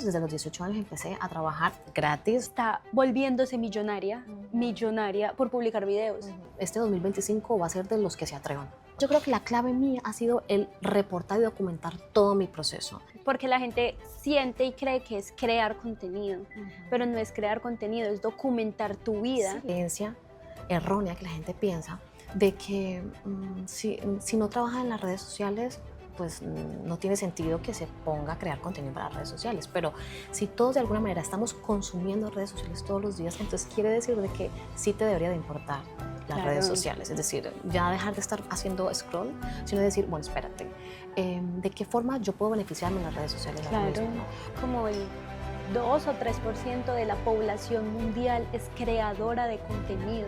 Desde los 18 años empecé a trabajar gratis. Está volviéndose millonaria por publicar videos. Este 2025 va a ser de los que se atrevan. Yo creo que la clave mía ha sido el reportar y documentar todo mi proceso. Porque la gente siente y cree que es crear contenido, pero no es crear contenido, es documentar tu vida. Creencia errónea que la gente piensa de que si no trabaja en las redes sociales, pues no tiene sentido que se ponga a crear contenido para las redes sociales. Pero si todos de alguna manera estamos consumiendo redes sociales todos los días, entonces quiere decir de que sí te debería de importar las redes sociales. Es decir, ya dejar de estar haciendo scroll, sino decir, bueno, espérate, ¿de qué forma yo puedo beneficiarme en las redes sociales? Claro, como el 2 o 3% de la población mundial es creadora de contenido.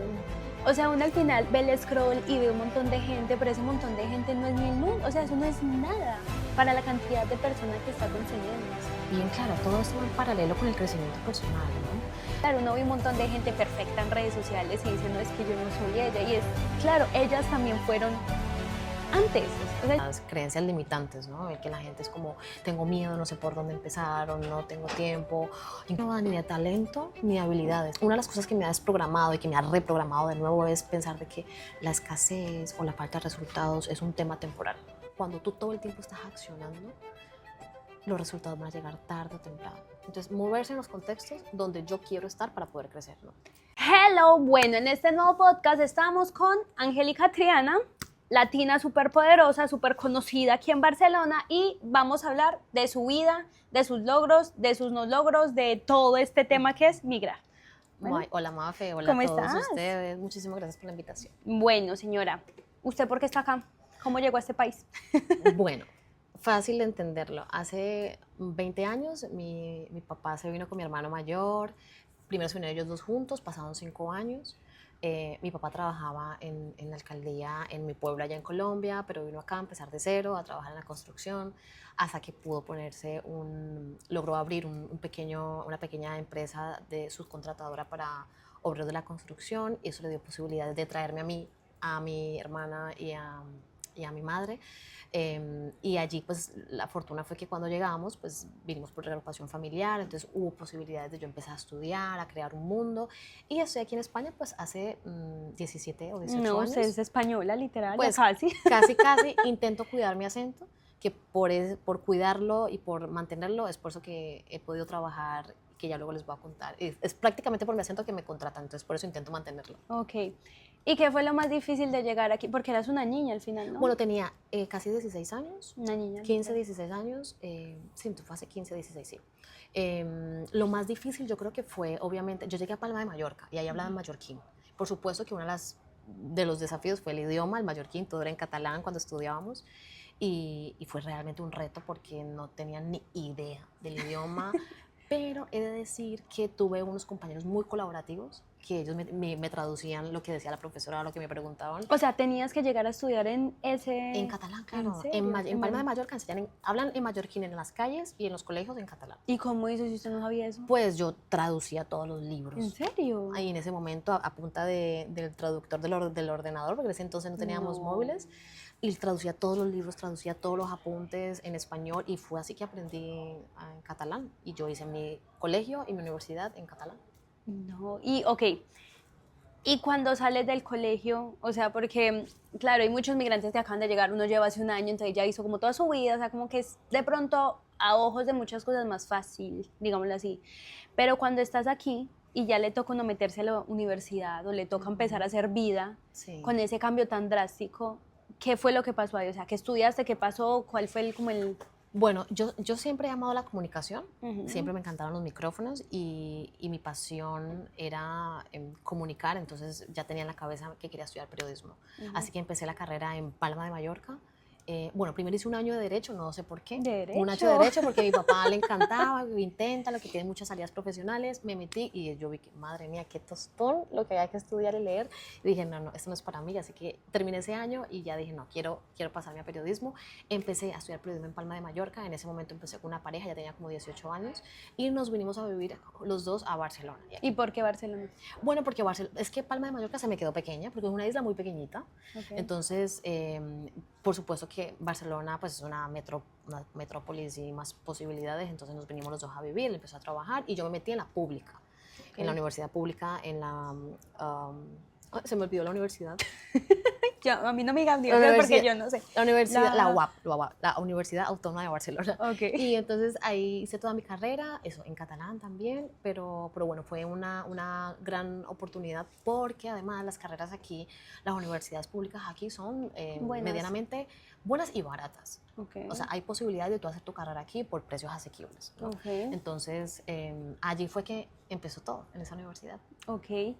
O sea, uno al final ve el scroll y ve un montón de gente, pero ese montón de gente no es ni el mundo, o sea, eso no es nada para la cantidad de personas que está consumiendo. Bien claro, todo esto va en paralelo con el crecimiento personal, ¿no? Claro, uno ve un montón de gente perfecta en redes sociales y dice, no, es que yo no soy ella, y es, claro, ellas también fueron antes. O sea, las creencias limitantes, ¿no? El que la gente es como, tengo miedo, no sé por dónde empezar, o no tengo tiempo, y no va ni de talento ni de habilidades. Una de las cosas que me ha desprogramado y que me ha reprogramado de nuevo es pensar de que la escasez o la falta de resultados es un tema temporal. Cuando tú todo el tiempo estás accionando, los resultados van a llegar tarde o temprano. Entonces, moverse en los contextos donde yo quiero estar para poder crecer, ¿no? Hello, bueno, en este nuevo podcast estamos con Angélica Triana, latina súper poderosa, súper conocida aquí en Barcelona, y vamos a hablar de su vida, de sus logros, de sus no logros, de todo este tema que es migrar. Bueno, hola Mafe, hola ¿cómo a todos estás? ustedes. Muchísimas gracias por la invitación. Bueno, señora, ¿usted por qué está acá? ¿Cómo llegó a este país? Bueno, fácil de entenderlo. Hace 20 años mi papá se vino con mi hermano mayor. Primero se vinieron ellos dos juntos, pasaron 5 años. Mi papá trabajaba en la alcaldía en mi pueblo allá en Colombia, pero vino acá a empezar de cero, a trabajar en la construcción, hasta que pudo logró abrir una pequeña empresa de subcontratadora para obreros de la construcción, y eso le dio posibilidades de traerme a mí, a mi hermana y a mi madre. Y allí pues la fortuna fue que cuando llegamos pues vinimos por reagrupación familiar, entonces hubo posibilidades de yo empezar a estudiar, a crear un mundo, y estoy aquí en España pues hace 17 o 18 No, años. usted es española, literal, Pues ya casi. casi intento cuidar mi acento, que por cuidarlo y por mantenerlo es por eso que he podido trabajar, que ya luego les voy a contar. Es prácticamente por mi acento que me contratan, entonces por eso intento mantenerlo. Ok. ¿Y qué fue lo más difícil de llegar aquí? Porque eras una niña al final, ¿no? Bueno, tenía casi 16 años. Una niña. 15, 16 años. Sí, fue hace 15, 16, sí. Lo más difícil yo creo que fue, obviamente, yo llegué a Palma de Mallorca y ahí hablaban mallorquín. Por supuesto que uno de los desafíos fue el idioma, el mallorquín, todo era en catalán cuando estudiábamos. Y fue realmente un reto porque no tenía ni idea del idioma, pero he de decir que tuve unos compañeros muy colaborativos, que ellos me traducían lo que decía la profesora, lo que me preguntaban. O sea, tenías que llegar a estudiar en ese... En catalán, claro. ¿En serio? En Palma de Mallorca hablan en mallorquín en las calles y en los colegios en catalán. ¿Y cómo hizo si usted no sabía eso? Pues yo traducía todos los libros. ¿En serio? Ahí en ese momento, a punta del traductor del ordenador, porque en ese entonces no teníamos móviles, y traducía todos los libros, traducía todos los apuntes en español, y fue así que aprendí en catalán. Y yo hice mi colegio y mi universidad en catalán. No, y ok. Y cuando sales del colegio, o sea, porque, claro, hay muchos migrantes que acaban de llegar, uno lleva hace un año, entonces ya hizo como toda su vida, o sea, como que es de pronto a ojos de muchas cosas más fácil, digámoslo así. Pero cuando estás aquí y ya le toca uno meterse a la universidad o le toca empezar a hacer vida, Sí. con ese cambio tan drástico, ¿qué fue lo que pasó ahí? O sea, ¿qué estudiaste? ¿Qué pasó? ¿Cuál fue Bueno, yo siempre he amado la comunicación, Ujú. siempre me encantaron los micrófonos, y mi pasión era comunicar, entonces ya tenía en la cabeza que quería estudiar periodismo. Así que empecé la carrera en Palma de Mallorca. Bueno, primero hice un año de Derecho, no sé por qué. ¿Derecho? Un año de Derecho porque a mi papá le encantaba, inténtalo, que tiene muchas salidas profesionales. Me metí y yo vi que, madre mía, qué tostón lo que había que estudiar y leer. Y dije, no, esto no es para mí. Así que terminé ese año y ya dije, no, quiero pasarme a periodismo. Empecé a estudiar periodismo en Palma de Mallorca. En ese momento empecé con una pareja, ya tenía como 18 años, y nos vinimos a vivir los dos a Barcelona. ¿Y por qué Barcelona? Bueno, porque es que Palma de Mallorca se me quedó pequeña, porque es una isla muy pequeñita. Okay. Entonces, por supuesto que Barcelona pues es una metrópolis y más posibilidades, entonces nos vinimos los dos a vivir, él empezó a trabajar y yo me metí en la pública, en la universidad pública, en la... se me olvidó la universidad. A mí no me digan universidad porque yo no sé. La universidad, la UAP, la Universidad Autónoma de Barcelona. Okay. Y entonces ahí hice toda mi carrera, eso en catalán también, pero bueno, fue una gran oportunidad porque además las carreras aquí, las universidades públicas aquí son medianamente buenas y baratas. Okay. O sea, hay posibilidad de tú hacer tu carrera aquí por precios asequibles, ¿no? Okay. Entonces, allí fue que empezó todo, en esa universidad. Ok.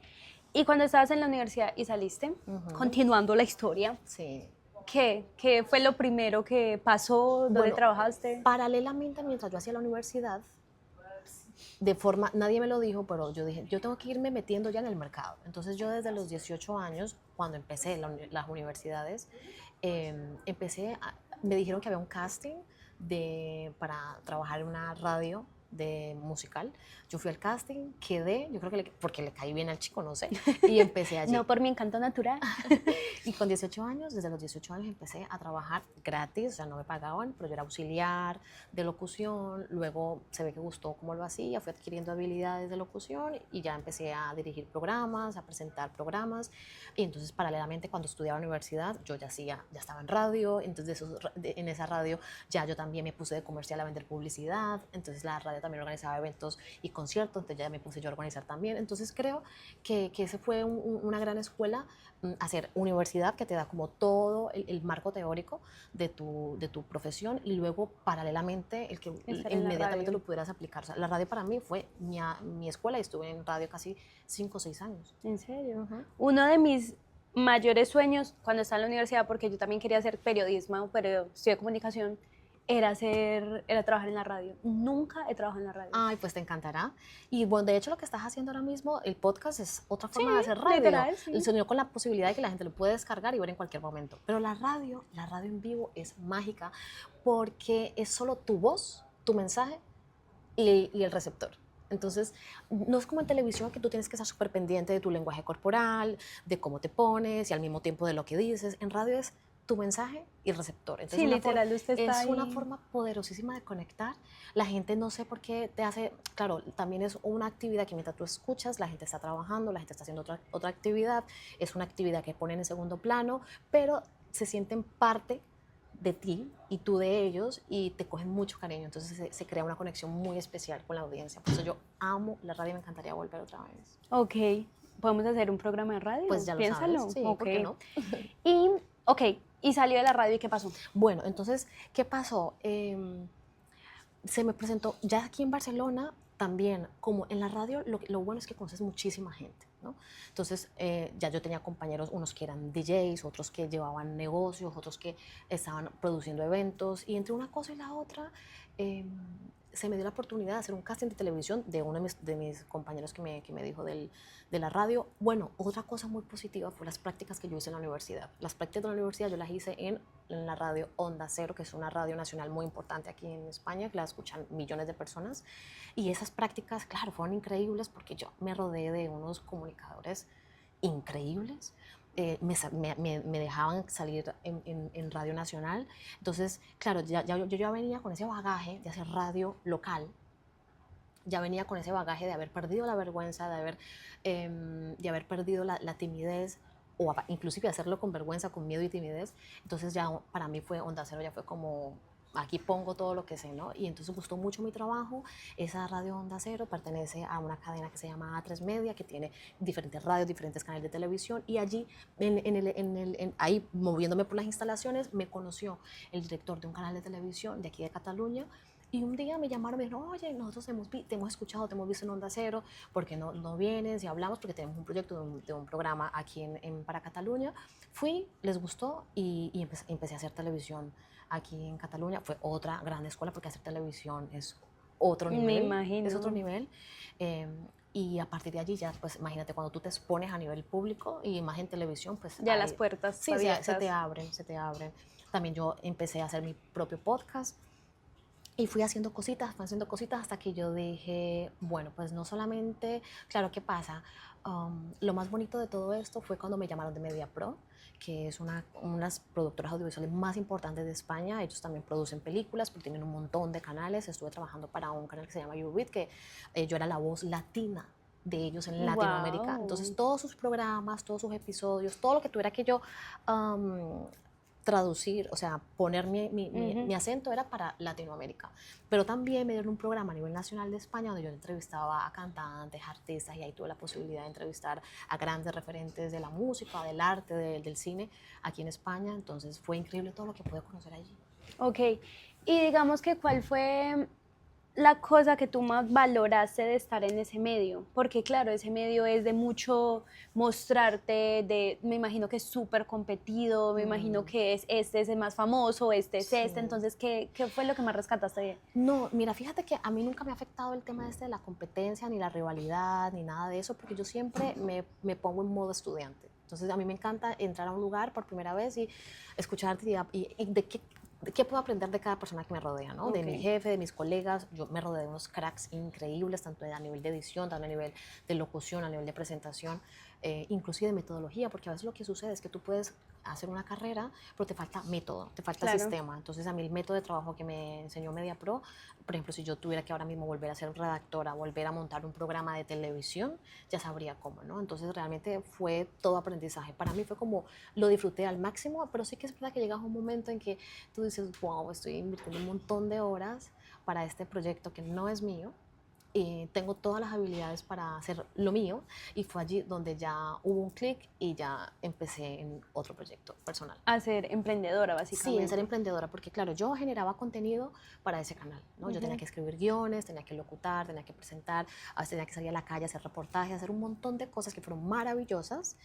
Y cuando estabas en la universidad y saliste, continuando la historia, sí. ¿Qué fue lo primero que pasó? ¿Dónde trabajaste? Paralelamente, mientras yo hacía la universidad, nadie me lo dijo, pero yo dije, yo tengo que irme metiendo ya en el mercado. Entonces yo desde los 18 años, cuando empecé las universidades, me dijeron que había un casting para trabajar en una radio musical. Yo fui al casting, quedé, yo creo que porque le caí bien al chico, no sé, y empecé allí. No por mi encanto natural. Y con 18 años, desde los 18 años empecé a trabajar gratis, o sea, no me pagaban, pero yo era auxiliar de locución, luego se ve que gustó cómo lo hacía, fui adquiriendo habilidades de locución y ya empecé a dirigir programas, a presentar programas, y entonces paralelamente cuando estudiaba en la universidad, yo ya estaba en radio, entonces en esa radio ya yo también me puse de comercial a vender publicidad, entonces la radio también organizaba eventos y conciertos, entonces ya me puse yo a organizar también. Entonces creo que ese fue una gran escuela, hacer universidad que te da como todo el marco teórico de tu profesión y luego paralelamente el que inmediatamente lo pudieras aplicar. O sea, la radio para mí fue mi escuela y estuve en radio casi 5 o 6 años. ¿En serio? Uno de mis mayores sueños cuando estaba en la universidad, porque yo también quería hacer periodismo, pero estudié comunicación, era trabajar en la radio. Nunca he trabajado en la radio. Ay, pues te encantará. Y bueno, de hecho lo que estás haciendo ahora mismo, el podcast es otra forma de hacer radio. Literal, sí. El sonido con la posibilidad de que la gente lo puede descargar y ver en cualquier momento. Pero la radio en vivo es mágica porque es solo tu voz, tu mensaje y el receptor. Entonces, no es como en televisión que tú tienes que estar súper pendiente de tu lenguaje corporal, de cómo te pones y al mismo tiempo de lo que dices. En radio es tu mensaje y el receptor. Entonces, sí, literal, usted está es una forma poderosísima de conectar. La gente no sé por qué te hace, claro, también es una actividad que mientras tú escuchas, la gente está trabajando, la gente está haciendo otra actividad, es una actividad que ponen en segundo plano, pero se sienten parte de ti y tú de ellos y te cogen mucho cariño, entonces se crea una conexión muy especial con la audiencia. Por eso yo amo la radio y me encantaría volver otra vez. Ok, ¿podemos hacer un programa de radio? Pues ya lo Piénsalo. sabes. Sí, okay. ¿por qué no? Y salió de la radio y ¿qué pasó? Bueno, entonces, ¿qué pasó? Se me presentó, ya aquí en Barcelona, también, como en la radio, lo bueno es que conoces muchísima gente, ¿no? Entonces, ya yo tenía compañeros, unos que eran DJs, otros que llevaban negocios, otros que estaban produciendo eventos, y entre una cosa y la otra, se me dio la oportunidad de hacer un casting de televisión de uno de mis compañeros que me dijo de la radio. Bueno, otra cosa muy positiva fue las prácticas que yo hice en la universidad. Las prácticas de la universidad yo las hice en la radio Onda Cero, que es una radio nacional muy importante aquí en España, que la escuchan millones de personas. Y esas prácticas, claro, fueron increíbles porque yo me rodeé de unos comunicadores increíbles. Me dejaban salir en Radio Nacional. Entonces, claro, yo ya venía con ese bagaje de hacer radio local, ya venía con ese bagaje de haber perdido la vergüenza, de haber perdido la timidez, o inclusive hacerlo con vergüenza, con miedo y timidez. Entonces ya para mí fue Onda Cero, ya fue como... aquí pongo todo lo que sé, ¿no? Y entonces gustó mucho mi trabajo. Esa radio Onda Cero pertenece a una cadena que se llama A3 Media, que tiene diferentes radios, diferentes canales de televisión, y allí, ahí moviéndome por las instalaciones, me conoció el director de un canal de televisión de aquí de Cataluña, y un día me llamaron y me dijeron, oye, nosotros te hemos escuchado, te hemos visto en Onda Cero, ¿por qué no vienes y hablamos? Porque tenemos un proyecto de un programa aquí para Cataluña. Fui, les gustó y empecé a hacer televisión aquí en Cataluña. Fue otra gran escuela porque hacer televisión es otro nivel. Me imagino. Es otro nivel. Y a partir de allí ya, pues imagínate, cuando tú te expones a nivel público y más en televisión, pues... ya las puertas sí, se te abren. También yo empecé a hacer mi propio podcast. Y fui haciendo cositas hasta que yo dije, bueno, pues no solamente, claro, ¿qué pasa? Lo más bonito de todo esto fue cuando me llamaron de MediaPro, que es unas productoras audiovisuales más importantes de España. Ellos también producen películas, pero tienen un montón de canales. Estuve trabajando para un canal que se llama YouBeat, que yo era la voz latina de ellos en Latinoamérica. Entonces, Wow. todos sus programas, todos sus episodios, todo lo que tuviera que yo um, traducir, o sea, poner mi acento era para Latinoamérica. Pero también me dieron un programa a nivel nacional de España donde yo entrevistaba a cantantes, artistas, y ahí tuve la posibilidad de entrevistar a grandes referentes de la música, del arte, del cine aquí en España. Entonces fue increíble todo lo que pude conocer allí. Ok, y digamos que cuál fue la cosa que tú más valoraste de estar en ese medio, porque claro, ese medio es de mucho mostrarte, me imagino que es súper competido, me imagino que este es el más famoso, este es Sí. este, entonces, ¿qué fue lo que más rescataste? No, mira, fíjate que a mí nunca me ha afectado el tema este de la competencia, ni la rivalidad, ni nada de eso, porque yo siempre me pongo en modo estudiante. Entonces, a mí me encanta entrar a un lugar por primera vez y escucharte y de qué puedo aprender de cada persona que me rodea, ¿no? De mi Okay. jefe, de mis colegas. Yo me rodeo de unos cracks increíbles, tanto a nivel de edición, tanto a nivel de locución, a nivel de presentación, inclusive de metodología, porque a veces lo que sucede es que tú puedes hacer una carrera, pero te falta método, te falta Claro. sistema. Entonces, a mí el método de trabajo que me enseñó MediaPro, por ejemplo, si yo tuviera que ahora mismo volver a ser redactora, volver a montar un programa de televisión, ya sabría cómo, ¿no? Entonces, realmente fue todo aprendizaje. Para mí fue como, lo disfruté al máximo, pero sí que es verdad que llegas a un momento en que tú dices, wow, estoy invirtiendo un montón de horas para este proyecto que no es mío, y tengo todas las habilidades para hacer lo mío, y fue allí donde ya hubo un clic y ya empecé en otro proyecto personal. A ser emprendedora, Sí, en ser básicamente. emprendedora, porque claro, yo generaba contenido para ese canal, ¿no? Yo tenía que escribir guiones, tenía que locutar, tenía que presentar, a veces tenía que salir a la calle, hacer reportajes, hacer un montón de cosas que fueron maravillosas,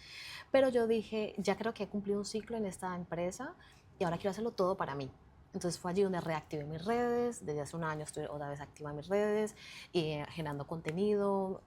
pero yo dije, ya creo que he cumplido un ciclo en esta empresa y ahora quiero hacerlo todo para mí. Entonces fue allí donde reactivé mis redes, desde hace un año estoy otra vez activa en mis redes, generando contenido,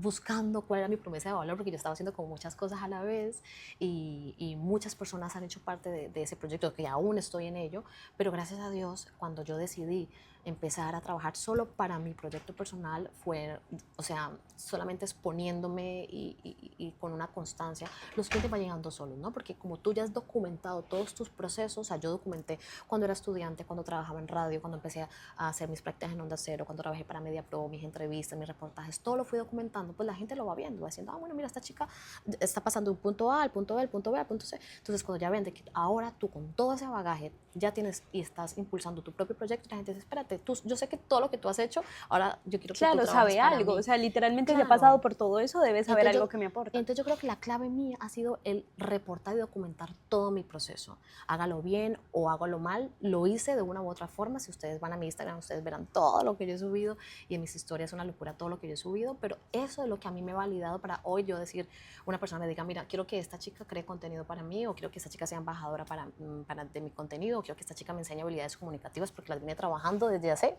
buscando cuál era mi promesa de valor, porque yo estaba haciendo como muchas cosas a la vez, y muchas personas han hecho parte de ese proyecto, que aún estoy en ello, pero gracias a Dios, cuando yo decidí empezar a trabajar solo para mi proyecto personal, fue, o sea, solamente exponiéndome y con una constancia, los clientes van llegando solos, ¿no? Porque como tú ya has documentado todos tus procesos, o sea, yo documenté cuando era estudiante, cuando trabajaba en radio, cuando empecé a hacer mis prácticas en Onda Cero, cuando trabajé para MediaPro, mis entrevistas, mis reportajes, todo lo fui documentando, pues la gente lo va viendo, va diciendo, ah, bueno, mira, esta chica está pasando de un punto A al punto B, al punto B, al punto C. Entonces, cuando ya ven de que ahora tú con todo ese bagaje ya tienes y estás impulsando tu propio proyecto, la gente dice, espérate, yo sé que todo lo que tú has hecho, ahora yo quiero que tú Claro, trabajes sabe para algo, mí. o sea, literalmente si ha pasado Claro. por todo eso, debe saber Entonces algo que me aporta. entonces yo creo que la clave mía ha sido el reportar y documentar todo mi proceso. Hágalo bien o hágalo mal, lo hice de una u otra forma. Si ustedes van a mi Instagram, ustedes verán todo lo que yo he subido, y en mis historias es una locura todo lo que yo he subido, pero eso es lo que a mí me ha validado para hoy yo decir, una persona me diga, mira, quiero que esta chica cree contenido para mí, o quiero que esta chica sea embajadora de mi contenido, o quiero que esta chica me enseñe habilidades comunicativas, porque las vine trabajando desde hace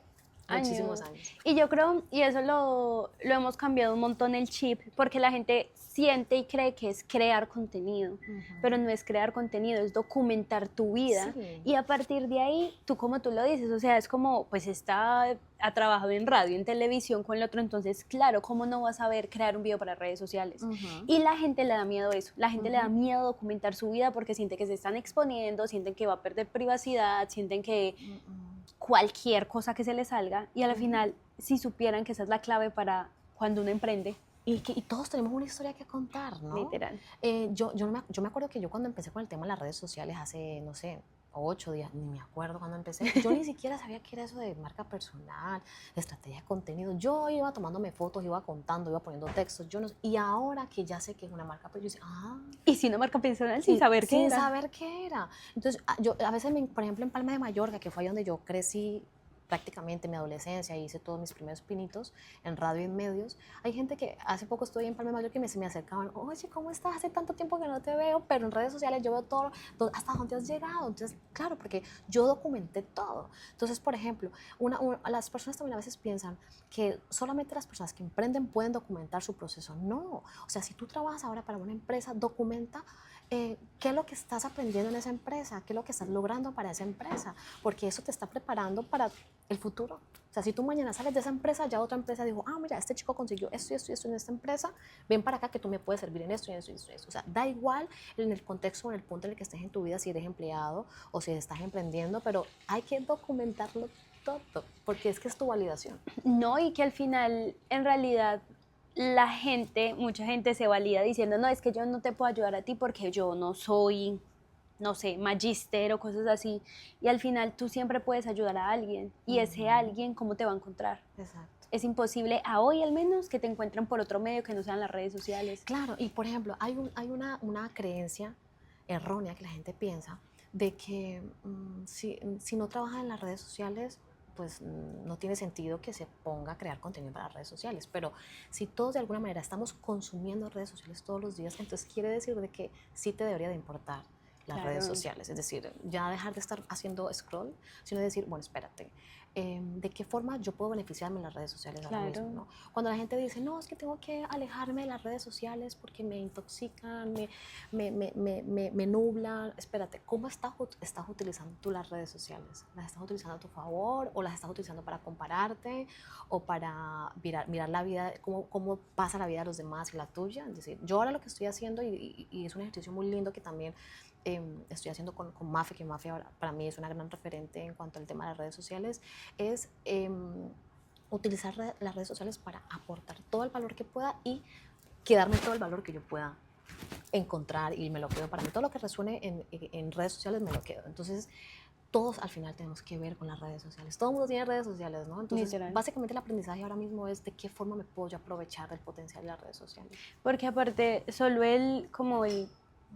muchísimos años. Y yo creo, y eso lo hemos cambiado un montón el chip, porque la gente siente y cree que es crear contenido, pero no es crear contenido, es documentar tu vida. Sí. Y a partir de ahí, tú como tú lo dices, o sea, es como, pues ha trabajado en radio, en televisión con el otro, entonces, claro, ¿cómo no vas a saber crear un video para redes sociales? Y la gente le da miedo eso, la gente le da miedo documentar su vida porque siente que se están exponiendo, sienten que va a perder privacidad, sienten que cualquier cosa que se le salga, y al final, si supieran que esa es la clave para cuando uno emprende. Y todos tenemos una historia que contar, ¿no? Literal. Yo me acuerdo que yo cuando empecé con el tema de las redes sociales hace, no sé, 8 días, ni me acuerdo cuando empecé, yo ni siquiera sabía qué era eso de marca personal, estrategia de contenido. Yo iba tomándome fotos, iba contando, iba poniendo textos, yo no, y ahora que ya sé que es una marca, pues yo decía, Y si una marca personal sin saber qué sin era. saber qué era. Entonces, yo a veces, por ejemplo, en Palma de Mallorca, que fue ahí donde yo crecí prácticamente mi adolescencia y hice todos mis primeros pinitos en radio y en medios, hay gente que hace poco estoy en Palma de Mallorca y se me acercaban, oye, ¿cómo estás? Hace tanto tiempo que no te veo, pero en redes sociales yo veo todo, hasta dónde has llegado. Entonces, claro, porque yo documenté todo. Entonces, por ejemplo, las personas también a veces piensan que solamente las personas que emprenden pueden documentar su proceso. No, o sea, si tú trabajas ahora para una empresa, documenta qué es lo que estás aprendiendo en esa empresa, qué es lo que estás logrando para esa empresa, porque eso te está preparando para el futuro. O sea, si tú mañana sales de esa empresa, ya otra empresa dijo, mira, este chico consiguió esto y esto y esto en esta empresa, ven para acá que tú me puedes servir en esto y en esto y esto. O sea, da igual en el contexto o en el punto en el que estés en tu vida, si eres empleado o si estás emprendiendo, pero hay que documentarlo todo, porque es que es tu validación. No, y que al final, en realidad, la gente, mucha gente se valida diciendo, no, es que yo no te puedo ayudar a ti porque yo no soy, no sé, magíster o cosas así. Y al final tú siempre puedes ayudar a alguien. Y ese alguien, ¿cómo te va a encontrar? Exacto. Es imposible, a hoy al menos, que te encuentren por otro medio que no sean las redes sociales. Claro, y por ejemplo, hay una creencia errónea que la gente piensa de que si no trabaja en las redes sociales, pues no tiene sentido que se ponga a crear contenido para las redes sociales. Pero si todos de alguna manera estamos consumiendo redes sociales todos los días, entonces quiere decir de que sí te debería de importar las redes sociales. Es decir, ya dejar de estar haciendo scroll, sino decir, bueno, espérate, ¿de qué forma yo puedo beneficiarme en las redes sociales ahora mismo, ¿no? Cuando la gente dice, no, es que tengo que alejarme de las redes sociales porque me intoxican, me nublan, espérate, ¿cómo estás utilizando tú las redes sociales? ¿Las estás utilizando a tu favor o las estás utilizando para compararte o para mirar la vida, cómo pasa la vida de los demás y la tuya? Es decir, yo ahora lo que estoy haciendo, y es un ejercicio muy lindo que también estoy haciendo con Mafe, que Mafe ahora para mí es una gran referente en cuanto al tema de las redes sociales, es utilizar las redes sociales para aportar todo el valor que pueda y quedarme todo el valor que yo pueda encontrar y me lo quedo para mí. Todo lo que resuene en redes sociales me lo quedo. Entonces, todos al final tenemos que ver con las redes sociales. Todo el mundo tiene redes sociales, ¿no? Entonces, literal, básicamente el aprendizaje ahora mismo es de qué forma me puedo yo aprovechar del potencial de las redes sociales. Porque aparte, solo el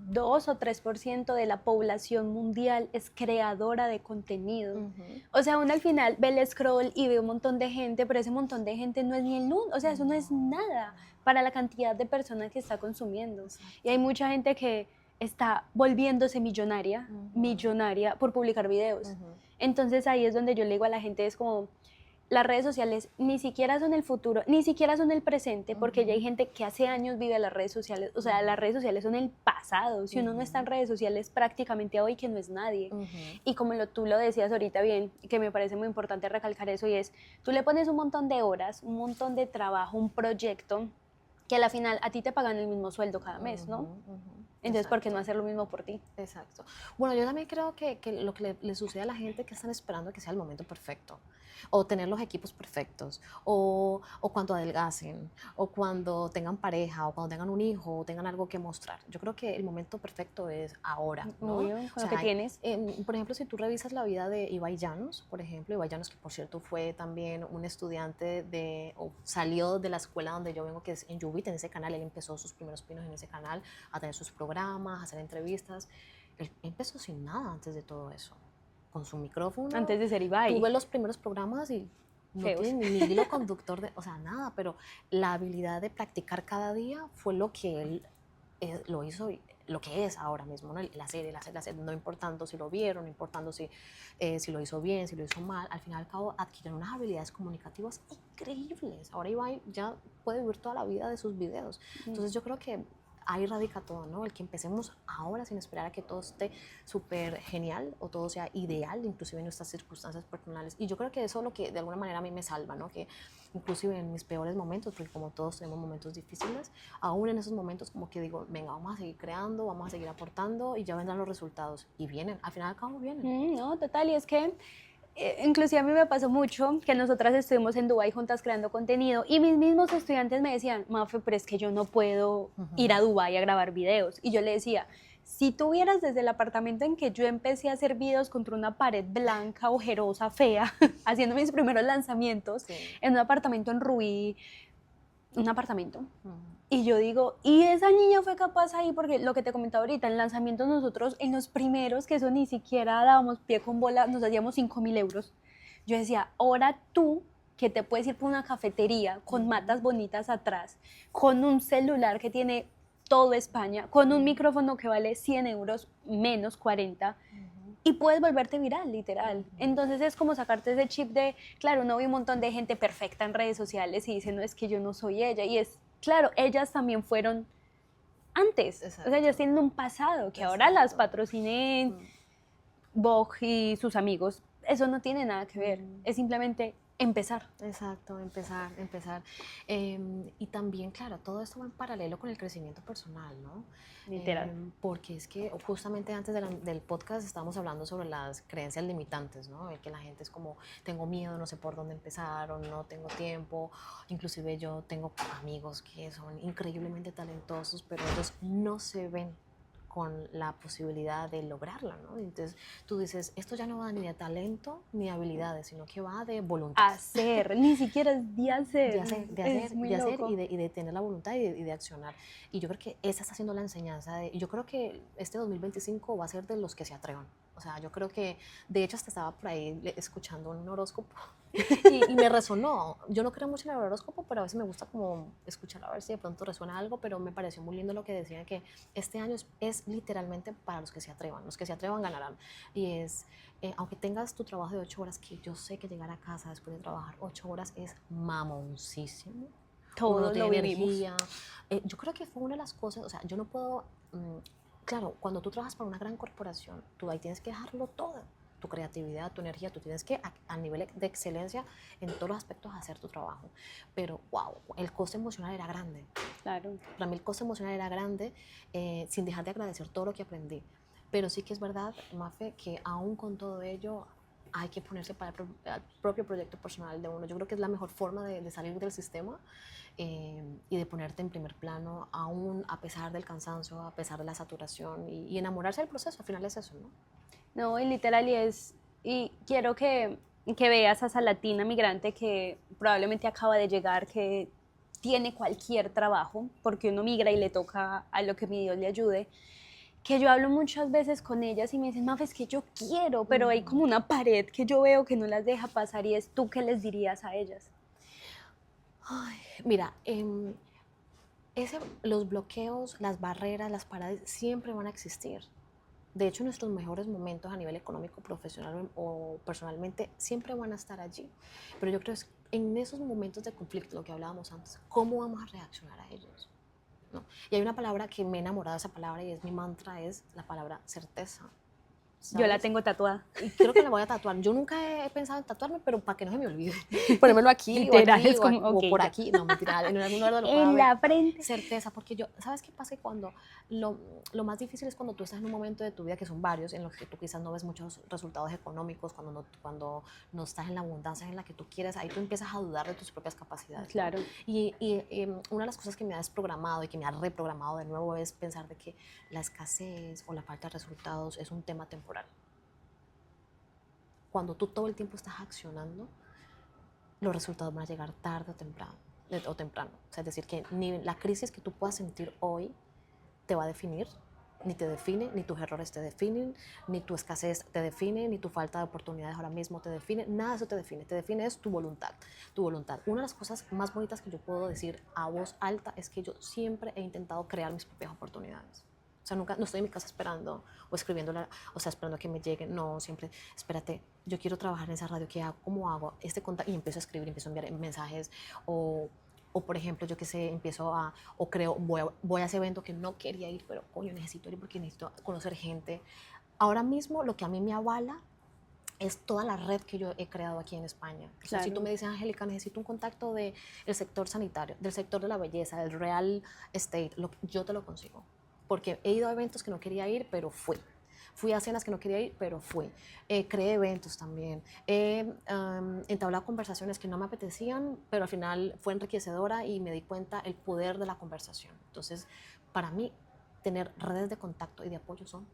2 o 3% de la población mundial es creadora de contenido. O sea, uno al final ve el scroll y ve un montón de gente, pero ese montón de gente no es ni el uno, o sea, eso no es nada para la cantidad de personas que está consumiendo. Y hay mucha gente que está volviéndose millonaria por publicar videos. Entonces ahí es donde yo le digo a la gente, es como, las redes sociales ni siquiera son el futuro, ni siquiera son el presente, porque ya hay gente que hace años vive las redes sociales, o sea, las redes sociales son el pasado. Si uno no está en redes sociales prácticamente hoy, que no es nadie. Y como tú lo decías ahorita bien, que me parece muy importante recalcar eso, y es, tú le pones un montón de horas, un montón de trabajo, un proyecto, que a la final a ti te pagan el mismo sueldo cada mes, ¿no? Entonces, ¿por qué no hacer lo mismo por ti? Exacto. Bueno, yo también creo que lo que le sucede a la gente, que están esperando que sea el momento perfecto, o tener los equipos perfectos, o cuando adelgacen, o cuando tengan pareja, o cuando tengan un hijo, o tengan algo que mostrar. Yo creo que el momento perfecto es ahora, ¿no? Obvio, con lo que tienes. Por ejemplo, si tú revisas la vida de Ibai Llanos, por ejemplo, Ibai Llanos, que por cierto fue también un estudiante o salió de la escuela donde yo vengo, que es en Yubit, en ese canal. Él empezó sus primeros pinos en ese canal, a tener sus programas, a hacer entrevistas. Él empezó sin nada antes de todo eso, con su micrófono. Antes de ser Ibai. Tuve los primeros programas y no tiene ni hilo conductor, o sea, nada, pero la habilidad de practicar cada día fue lo que él lo hizo, lo que es ahora mismo, ¿no? La serie, no importando si lo vieron, no importando si lo hizo bien, si lo hizo mal, al fin y al cabo adquirieron unas habilidades comunicativas increíbles. Ahora Ibai ya puede vivir toda la vida de sus videos. Entonces yo creo que ahí radica todo, ¿no? El que empecemos ahora sin esperar a que todo esté súper genial o todo sea ideal, inclusive en nuestras circunstancias personales. Y yo creo que eso es lo que de alguna manera a mí me salva, ¿no? Que inclusive en mis peores momentos, porque como todos tenemos momentos difíciles, aún en esos momentos como que digo, venga, vamos a seguir creando, vamos a seguir aportando y ya vendrán los resultados. Y vienen, al final y al cabo vienen. No, total, y es que inclusive a mí me pasó mucho que nosotras estuvimos en Dubái juntas creando contenido y mis mismos estudiantes me decían, Mafe, pero es que yo no puedo ir a Dubái a grabar videos. Y yo le decía, si tú vieras desde el apartamento en que yo empecé a hacer videos contra una pared blanca, ojerosa, fea, haciendo mis primeros lanzamientos en un apartamento en Rubí, un apartamento. Y yo digo, y esa niña fue capaz ahí, porque lo que te comentaba ahorita, en lanzamientos nosotros, en los primeros, que eso ni siquiera dábamos pie con bola, nos hacíamos 5.000 euros. Yo decía, ahora tú, que te puedes ir por una cafetería con matas bonitas atrás, con un celular que tiene todo España, con un micrófono que vale 100 euros, menos 40, y puedes volverte viral, literal. Entonces es como sacarte ese chip de, claro, uno ve un montón de gente perfecta en redes sociales y dice, no, es que yo no soy ella. Y es, claro, ellas también fueron antes. Exacto. O sea, ellas tienen un pasado, que ahora las patrocinen Vogue y sus amigos, eso no tiene nada que ver, es simplemente empezar. Exacto, empezar. Y también, claro, todo esto va en paralelo con el crecimiento personal, ¿no? Literal. Porque es que justamente antes del podcast estábamos hablando sobre las creencias limitantes, ¿no? El que la gente es como, tengo miedo, no sé por dónde empezar, o no tengo tiempo. Inclusive yo tengo amigos que son increíblemente talentosos, pero ellos no se ven con la posibilidad de lograrla, ¿no? Entonces tú dices, esto ya no va ni de talento ni de habilidades, sino que va de voluntad. Hacer, ni siquiera es de hacer. Es muy de hacer y de tener la voluntad y de accionar. Y yo creo que esa está siendo la enseñanza. Yo creo que este 2025 va a ser de los que se atrevan. O sea, yo creo que, de hecho, hasta estaba por ahí escuchando un horóscopo y me resonó. Yo no creo mucho en el horóscopo, pero a veces me gusta como escuchar a ver si de pronto resuena algo, pero me pareció muy lindo lo que decían, que este año es literalmente para los que se atrevan. Los que se atrevan ganarán. Y es, aunque tengas tu trabajo de 8 horas, que yo sé que llegar a casa después de trabajar 8 horas es mamoncísimo. Uno no todo lo tiene vivimos. energía. Yo creo que fue una de las cosas, o sea, yo no puedo, claro, cuando tú trabajas para una gran corporación, tú ahí tienes que dejarlo todo, tu creatividad, tu energía, tú tienes que a nivel de excelencia en todos los aspectos hacer tu trabajo. Pero, wow, el coste emocional era grande. Claro. Para mí el coste emocional era grande, sin dejar de agradecer todo lo que aprendí. Pero sí que es verdad, Mafe, que aún con todo ello hay que ponerse para el propio proyecto personal de uno. Yo creo que es la mejor forma de salir del sistema, y de ponerte en primer plano, aún a pesar del cansancio, a pesar de la saturación, y enamorarse del proceso. Al final es eso, ¿no? No, y literal, y quiero que veas a esa latina migrante que probablemente acaba de llegar, que tiene cualquier trabajo, porque uno migra y le toca a lo que mi Dios le ayude, que yo hablo muchas veces con ellas y me dicen, Maf, es que yo quiero, pero hay como una pared que yo veo que no las deja pasar, y es, ¿tú qué les dirías a ellas? Ay, mira, los bloqueos, las barreras, las paredes siempre van a existir. De hecho, nuestros mejores momentos a nivel económico, profesional o personalmente siempre van a estar allí. Pero yo creo que en esos momentos de conflicto, lo que hablábamos antes, ¿cómo vamos a reaccionar a ellos? ¿No? Y hay una palabra que me he enamorado de esa palabra y es mi mantra, es la palabra certeza. Yo la ¿Sabes? tengo tatuada. Y creo que la voy a tatuar. Yo nunca he pensado en tatuarme, pero para que no se me olvide. Ponérmelo aquí Literal, es como, o ok, por ya. aquí. No, mentira, en algún lugar donde lo pueda En ver. la frente. Certeza, porque yo, ¿sabes qué pasa? Cuando lo más difícil es cuando tú estás en un momento de tu vida, que son varios, en los que tú quizás no ves muchos resultados económicos, cuando no estás en la abundancia en la que tú quieres, ahí tú empiezas a dudar de tus propias capacidades. Claro. ¿No? Y una de las cosas que me ha desprogramado y que me ha reprogramado de nuevo es pensar de que la escasez o la falta de resultados es un tema temporal. Cuando tú todo el tiempo estás accionando, los resultados van a llegar tarde o temprano. O sea, es decir, que ni la crisis que tú puedas sentir hoy te va a definir, ni te define, ni tus errores te definen, ni tu escasez te define, ni tu falta de oportunidades ahora mismo te define, nada de eso te define es tu voluntad, tu voluntad. Una de las cosas más bonitas que yo puedo decir a voz alta es que yo siempre he intentado crear mis propias oportunidades. O sea, nunca, no estoy en mi casa esperando o escribiéndola, o sea, esperando a que me lleguen. No, siempre, espérate, yo quiero trabajar en esa radio, ¿qué hago? ¿Cómo hago? Este contacto, y empiezo a escribir, empiezo a enviar mensajes, o por ejemplo, yo qué sé, o creo, voy a ese evento que no quería ir, pero coño, necesito ir porque necesito conocer gente. Ahora mismo, lo que a mí me avala es toda la red que yo he creado aquí en España. Claro. O sea, si tú me dices, Angélica, necesito un contacto del sector sanitario, del sector de la belleza, del real estate, yo te lo consigo. Porque he ido a eventos que no quería ir, pero fui. Fui a cenas que no quería ir, pero fui. Creé eventos también. He entablado conversaciones que no me apetecían, pero al final fue enriquecedora y me di cuenta el poder de la conversación. Entonces, para mí, tener redes de contacto y de apoyo son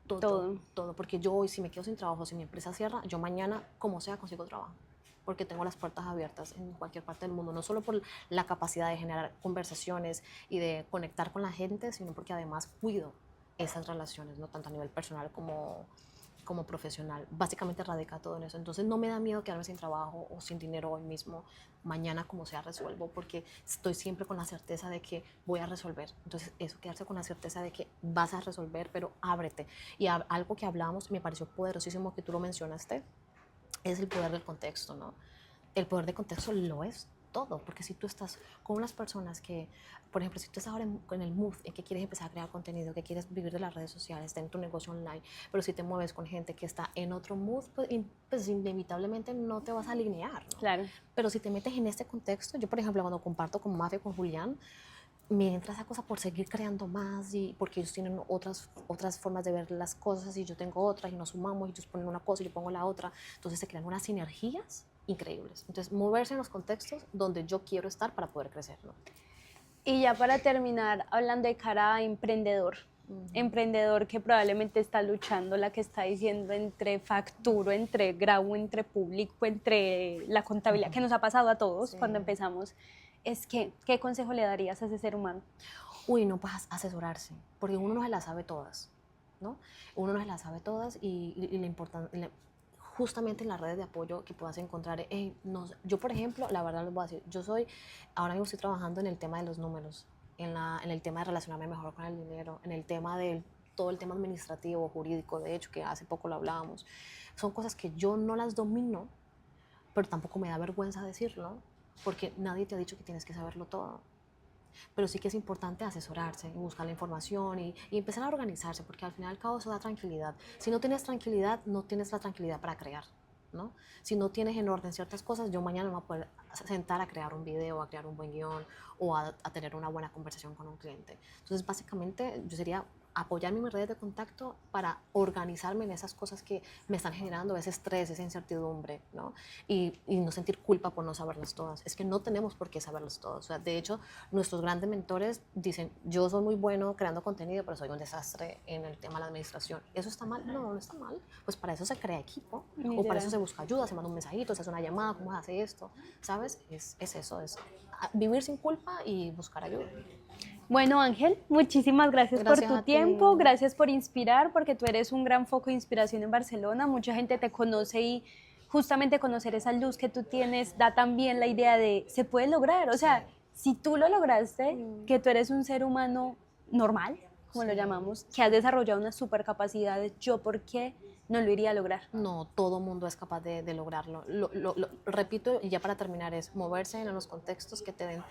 todo. Porque yo hoy, si me quedo sin trabajo, si mi empresa cierra, yo mañana, como sea, consigo trabajo. Porque tengo las puertas abiertas en cualquier parte del mundo, no solo por la capacidad de generar conversaciones y de conectar con la gente, sino porque además cuido esas relaciones, ¿no? Tanto a nivel personal como profesional. Básicamente radica todo en eso. Entonces no me da miedo quedarme sin trabajo o sin dinero hoy mismo. Mañana, como sea, resuelvo, porque estoy siempre con la certeza de que voy a resolver. Entonces eso, quedarse con la certeza de que vas a resolver, pero ábrete. Y algo que hablamos, me pareció poderosísimo que tú lo mencionaste, es el poder del contexto, ¿no? El poder del contexto lo es todo, porque si tú estás con unas personas que, por ejemplo, si tú estás ahora en el mood en que quieres empezar a crear contenido, que quieres vivir de las redes sociales, tener tu negocio online, pero si te mueves con gente que está en otro mood, pues inevitablemente no te vas a alinear, ¿no? Claro. Pero si te metes en este contexto, yo por ejemplo cuando comparto con Mafe, con Julián, me entra esa cosa por seguir creando más y porque ellos tienen otras formas de ver las cosas y yo tengo otras y nos sumamos y ellos ponen una cosa y yo pongo la otra, entonces se crean unas sinergias increíbles. Entonces, moverse en los contextos donde yo quiero estar para poder crecer, ¿no? Y ya para terminar, hablando de cara a emprendedor, emprendedor que probablemente está luchando, la que está diciendo entre facturo, entre grabo, entre público, entre la contabilidad, que nos ha pasado a todos cuando empezamos, es que, ¿qué consejo le darías a ese ser humano? Uy, no, pues asesorarse, porque uno no se las sabe todas, ¿no? Uno no se las sabe todas y lo importante, justamente en las redes de apoyo que puedas encontrar, yo por ejemplo, la verdad les voy a decir, ahora mismo estoy trabajando en el tema de los números, en el tema de relacionarme mejor con el dinero, en el tema de todo el tema administrativo, jurídico, de hecho, que hace poco lo hablábamos. Son cosas que yo no las domino, pero tampoco me da vergüenza decirlo, porque nadie te ha dicho que tienes que saberlo todo. Pero sí que es importante asesorarse y buscar la información y empezar a organizarse, porque al final y al cabo eso da tranquilidad. Si no tienes tranquilidad, no tienes la tranquilidad para crear, ¿no? Si no tienes en orden ciertas cosas, yo mañana me voy a poder sentar a crear un video, a crear un buen guión o a tener una buena conversación con un cliente. Entonces, básicamente, yo sería apoyarme en mis redes de contacto para organizarme en esas cosas que me están generando ese estrés, esa incertidumbre, ¿no? Y no sentir culpa por no saberlas todas. Es que no tenemos por qué saberlas todas. O sea, de hecho, nuestros grandes mentores dicen, yo soy muy bueno creando contenido, pero soy un desastre en el tema de la administración. ¿Eso está mal? No, no está mal. Pues para eso se crea equipo, o para eso se busca ayuda, se manda un mensajito, se hace una llamada, ¿cómo se hace esto? ¿Sabes? Es eso, es vivir sin culpa y buscar ayuda. Bueno, Ángel, muchísimas gracias por tu tiempo, gracias por inspirar, porque tú eres un gran foco de inspiración en Barcelona. Mucha gente te conoce y justamente conocer esa luz que tú tienes da también la idea de se puede lograr. O sea, si tú lo lograste, que tú eres un ser humano normal, como lo llamamos, que has desarrollado unas supercapacidades, ¿yo por qué no lo iría a lograr? No, todo mundo es capaz de lograrlo. Lo repito, y ya para terminar, es moverse en los contextos que te den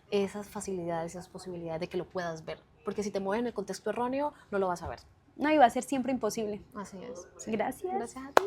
esas facilidades, esas posibilidades de que lo puedas ver. Porque si te mueves en el contexto erróneo, no lo vas a ver. No, iba a ser siempre imposible. Así es. Sí. Gracias. Gracias a ti.